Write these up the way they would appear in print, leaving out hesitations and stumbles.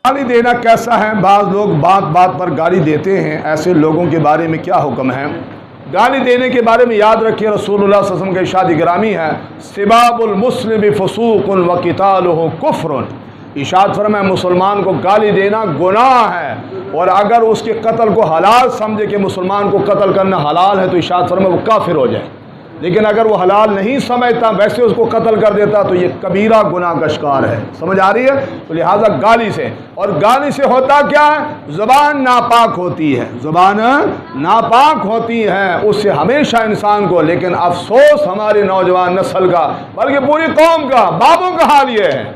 गाली देना कैसा है? बाज़ लोग बात बात पर गाली देते हैं, ऐसे लोगों के बारे में क्या हुक्म है? गाली देने के बारे में याद रखिए, रसूलुल्लाह सल्लल्लाहु अलैहि वसल्लम का इरशाद गिरामी है, सिबाबुल मुस्लिम फुसूकुन व क़ितालुहु कुफ्रुन। इरशाद फरमाया मुसलमान को गाली देना गुनाह है, और अगर उसके कत्ल को हलाल समझे कि मुसलमान को कत्ल करना हलाल है तो इरशाद फरमाया वो काफिर हो जाए। लेकिन अगर वो हलाल नहीं समझता, वैसे उसको कत्ल कर देता, तो ये कबीरा गुनाह का शिकार है। समझ आ रही है? तो लिहाजा गाली से, और गाली से होता क्या है? ज़ुबान नापाक होती है, ज़ुबान नापाक होती है, उससे हमेशा इंसान को। लेकिन अफसोस हमारी नौजवान नस्ल का, बल्कि पूरी कौम का, बाबों का हाल ये है।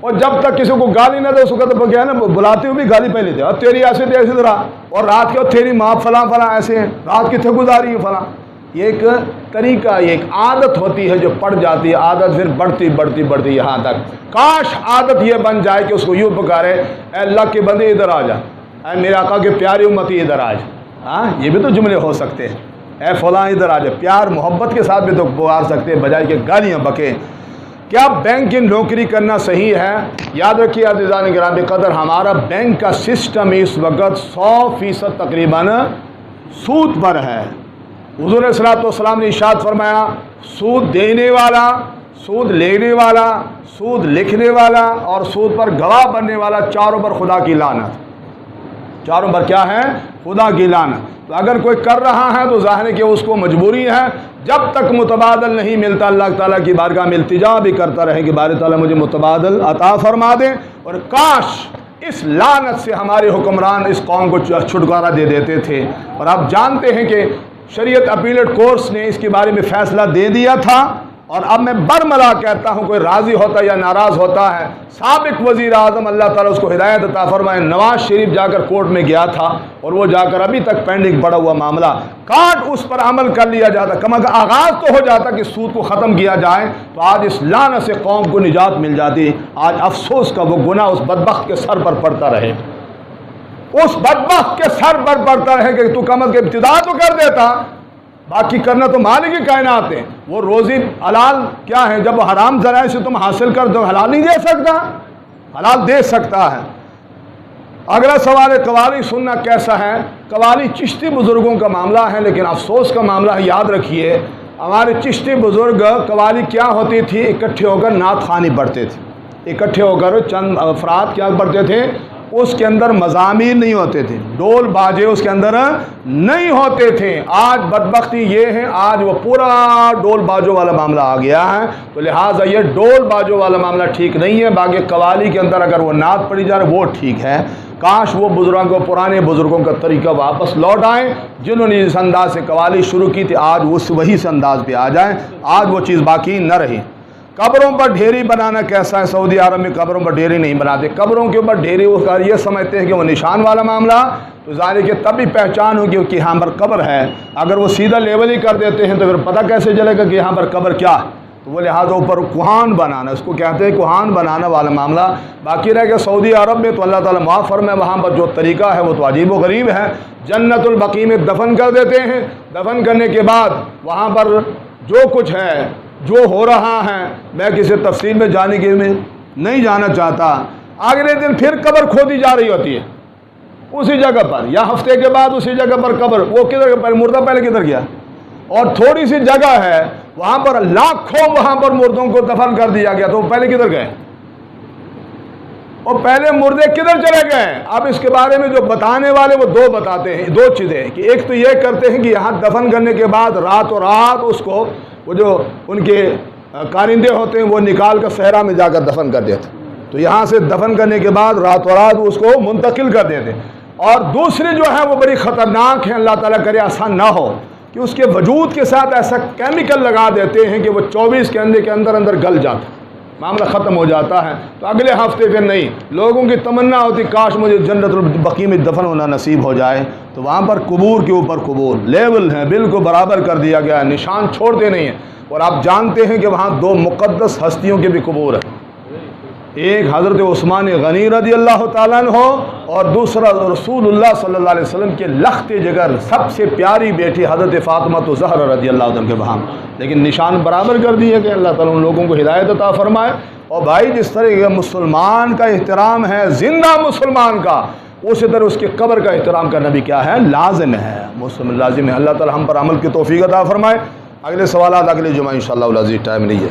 और जब तक किसी को गाली ना दे, उसको तो क्या है ना, बुलाते हुए भी गाली पहले दे, और तेरी ऐसे दे ऐसे रहा, और रात के तेरी माँ फलां फलां ऐसे हैं, रात कितने गुजारी है फलां। ये एक तरीका, ये एक आदत होती है जो पड़ जाती है, आदत फिर बढ़ती बढ़ती बढ़ती यहाँ तक। काश आदत ये बन जाए कि उसको यूँ पुकारे, ऐ अल्लाह के बंदे इधर आ जा, ऐ मेरे आका के प्यारी उम्मती इधर आ जा। हाँ, ये भी तो जुमले हो सकते हैं, ऐ फलां इधर आ जा। प्यार मोहब्बत के साथ भी तो पुकार सकते हैं, बजाय के गालियाँ बके। क्या बैंक की नौकरी करना सही है? याद रखिए अज़ीज़ान गिरामी क़दर, हमारा बैंक का सिस्टम इस वक्त 100% तकरीबन सूद पर है। हुज़ूर सल्लल्लाहु ने इरशाद फरमाया, सूद देने वाला, सूद लेने वाला, सूद लिखने वाला और सूद पर गवाह बनने वाला, चारों पर खुदा की लानत। चारों पर क्या है? खुदा की लानत। तो अगर कोई कर रहा है तो ज़ाहिर है कि उसको मजबूरी है। जब तक मुतबादल नहीं मिलता, अल्लाह ताला की बारगाह में इल्तिजा भी करता रहे कि बारी ताला मुझे मुतबादल अता फरमा दें। और काश इस लानत से हमारे हुक्मरान इस कौम को छुटकारा दे देते थे। और आप जानते हैं कि शरीयत अपीलेट कोर्स ने इसके बारे में फ़ैसला दे दिया था, और अब मैं बरमला कहता हूँ, कोई राज़ी होता या नाराज़ होता है। साबिक वज़ीर आज़म अल्लाह ताला उसको हिदायत अता फरमाए, नवाज शरीफ जाकर कोर्ट में गया था, और वो जाकर अभी तक पेंडिंग पड़ा हुआ मामला, काट उस पर अमल कर लिया जाता, कम अगर आगाज़ तो हो जाता कि सूद को ख़त्म किया जाए, तो आज इस लानत से कौम को निजात मिल जाती। आज अफसोस का वो गुनाह उस बदबख्त के सर पर पड़ता रहे, उस बदबख्त के सर पर पड़ता रहे कि तू कम के इब्तिदा तो कर देता, बाकी करना तो मालिक की कायनात है। वो रोज़ी हलाल क्या है? जब हराम ज़राए से तुम हासिल कर दो, हलाल नहीं दे सकता? हलाल दे सकता है। अगला सवाल है, कवाली सुनना कैसा है? कवाली चिश्ती बुज़ुर्गों का मामला है, लेकिन अफसोस का मामला है। याद रखिए, हमारे चिश्ती बुज़ुर्ग कवाली क्या होती थी? इकट्ठे होकर नात ख़ानी पढ़ते थे। इकट्ठे होकर चंद अफराद क्या पढ़ते थे? उसके अंदर मज़ामीर नहीं होते थे, डोल बाजे उसके अंदर नहीं होते थे। आज बदबख्ती ये है, आज वो पूरा डोल बाजों वाला मामला आ गया है। तो लिहाजा ये डोल बाजों वाला मामला ठीक नहीं है। बाकी कवाली के अंदर अगर वो नात पढ़ी जा रही वो ठीक है। काश वो बुज़ुर्गों, पुराने बुज़ुर्गों का तरीका वापस लौट आए, जिन्होंने इस अंदाज से कवाली शुरू की थी, आज उस वही से अंदाज पे आ जाए। आज वो चीज़ बाकी न रही। कब्रों पर ढेरी बनाना कैसा है? सऊदी अरब में कब्रों पर ढेरी नहीं बनाते। कब्रों के ऊपर ढेरी उसका ये समझते हैं कि वो निशान वाला मामला, तो ज़ाहिर है कि तभी पहचान होगी कि यहाँ पर कब्र है। अगर वो सीधा लेवल ही कर देते हैं तो फिर पता कैसे चलेगा कि यहाँ पर कब्र क्या है? तो वो लिहाजा ऊपर कुहान बनाना, इसको कहते हैं कुहान बनाना वाला मामला। बाकी रह गया सऊदी अरब में, तो अल्लाह ताला माफ़ फरमाए, वहाँ पर जो तरीका है वो तो अजीब व गरीब है। जन्नतुल बकी में दफन कर देते हैं, दफन करने के बाद वहाँ पर जो कुछ है, जो हो रहा है, मैं किसी तफसील में जाने के में नहीं जाना चाहता। अगले दिन फिर कब्र खोदी जा रही होती है उसी जगह पर, या हफ्ते के बाद उसी जगह पर कब्र। वो किधर पहले मुर्दा पहले किधर गया? और थोड़ी सी जगह है वहाँ पर लाखों वहाँ पर मुर्दों को दफन कर दिया गया, तो पहले किधर गए? और पहले मुर्दे किधर चले गए? अब इसके बारे में जो बताने वाले वो दो बताते हैं, दो चीज़ें, कि एक तो ये करते हैं कि यहाँ दफन करने के बाद रातों रात उसको, वो जो उनके कारिंदे होते हैं वो निकाल कर सहरा में जाकर दफन कर देते। तो यहाँ से दफन करने के बाद रातों रात उसको मुंतकिल कर देते। और दूसरी जो है वो बड़ी ख़तरनाक है, अल्लाह ताला करे आसान ना हो, कि उसके वजूद के साथ ऐसा केमिकल लगा देते हैं कि वो 24 घंटे के अंदर अंदर गल जाता, मामला ख़त्म हो जाता है। तो अगले हफ्ते फिर नहीं। लोगों की तमन्ना होती काश मुझे जन्नतुल बकी में दफन होना नसीब हो जाए। तो वहाँ पर कबूर के ऊपर कबूर लेवल है, बिल्कुल बराबर कर दिया गया है, निशान छोड़ते नहीं हैं। और आप जानते हैं कि वहाँ दो मुक़द्दस हस्तियों के भी कबूर है, एक हज़रत उस्मान गनी रज़ी अल्लाह ताला अन्हु और दूसरा रसूलुल्लाह सल्लल्लाहु अलैहि वसल्लम के लख्त जिगर सबसे प्यारी बेटी हज़रत फ़ातिमा तो ज़हरा रज़ी अल्लाह अन्हा के वहाँ। लेकिन निशान बराबर कर दिए कि अल्लाह ताला उन लोगों को हिदायत अता फरमाए। اور بھائی جس طرح مسلمان کا احترام ہے زندہ مسلمان کا، اسی طرح اس کے قبر کا احترام کرنا بھی کیا ہے؟ لازم ہے، مسلم لازم ہے۔ اللہ تعالی ہم پر عمل کی توفیق عطا فرمائے۔ اگلے سوالات اگلے جمعہ انشاءاللہ العزیز، ٹائم نہیں ہے۔